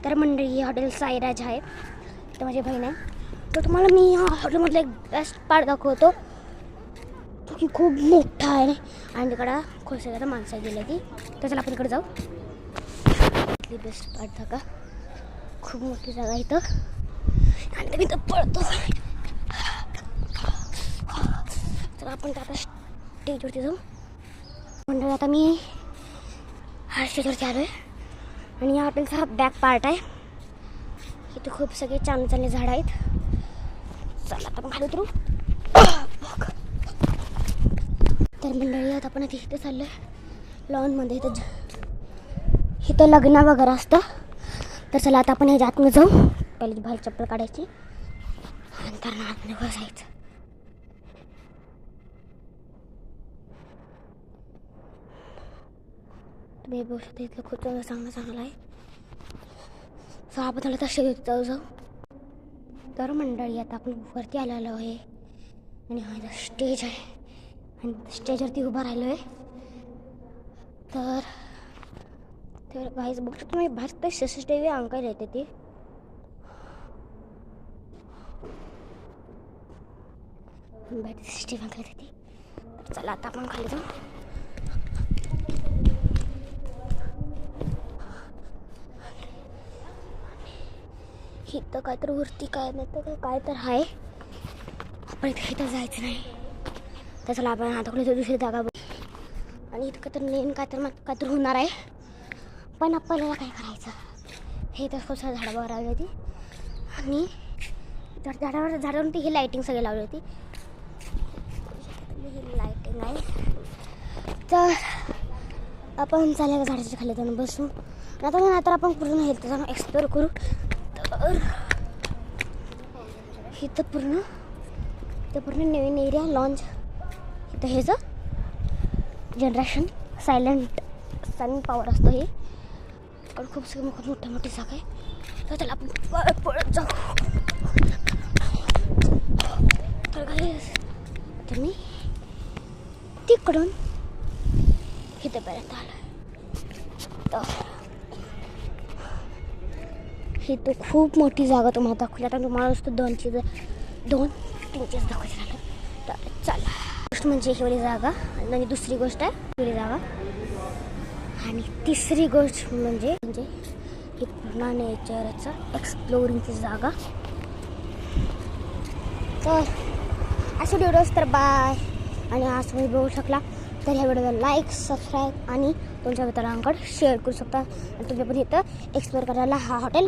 तर मंडळी हॉटेल साईराज आहे, तर माझी बहीण आहे. तर तुम्हाला मी ह्या हॉटेलमधला एक बेस्ट पार्ट दाखवतो, तो की खूप मोठा आहे आणि तिकडं खूप सगळ्या माणसं गेली ती. तर चला आपण इकडे जाऊ. इथली बेस्ट पार्ट जागा, खूप मोठी जागा इथं आणि मी इथं पळतो. तर आपण आता स्टेजवरती जाऊ. मंडळी आता मी हा स्टेजवरती आलो आहे आणि या हॉटेलचा हा बॅक पार्ट आहे. इथे खूप सगळे चांगले चांगले झाडं आहेत. चला आता आपण खाली उतरू. तर मंडळी आता आपण इथे चाललो आहे लॉनमध्ये. इथं लग्न वगैरे असतं. तर चला आता आपण ह्याच्या आतमध्ये जाऊ. पहिले बाहेर चप्पल काढायची, नंतर आतमध्ये बसायचं. तुम्ही बघू शकता इथलं खूप चांगलं आहे. सो आपण त्याला तसे जाऊ. तर मंडळी आता आपण वरती आलेलो आहे आणि हा स्टेज आहे आणि स्टेजवरती उभा राहिलो आहे. तर बाहेर बघू शकतो मी, बाहेर काही CCTV अंकायला येते ती. बाहेर CCTV अंकायला येते ती. तर चला आता आपण खाली जाऊ. इथं काय तर वरती काय नाही तर काय तर आहे, आपण इथं जायचं नाही. तर चला आपण आता कुठे दुसरी जागा बघू. आणि इतकं तर नेन काय तर होणार आहे, पण आपल्याला काय करायचं. हे तर खूप सारं झाडं वगैरे लावली होती आणि झाडावरती ही लाईटिंग सगळी लावली होती. ही लाईटिंग आहे. तर आपण चालेल झाडाच्या खाली जाऊन बसू. नंतर आपण पूर्ण हे जाऊन एक्सप्लोर करू. तर इथं पूर्ण नवीन एरिया लॉन्च. इथं हेच जनरेशन सायलेंट सन पॉवर असतं हे. पण खूप मोठी जागा आहे. तर त्याला आपण पळत जाऊ. तर मी तिकडून इथंपर्यंत आलो. तर ही तो खूप मोठी जागा तुम्हाला दाखवली. आता तुम्हाला नुसतं 2-3 चीज दाखवायची राहिलं. तर चला, गोष्ट म्हणजे ही वाली जागा आणि दुसरी गोष्ट आहे ही जागा आणि तिसरी गोष्ट म्हणजे ही पूर्ण नेचरचा एक्सप्लोरिंगची जागा. तर अशा व्हिडिओज तर बाय. आणि आज तुम्ही बघू शकला तर ह्या व्हिडिओला लाईक, सबस्क्राईब आणि तुमच्या मित्रांकडे शेअर करू शकता. आणि तुम्ही पण इथं एक्सप्लोर करायला हा हॉटेल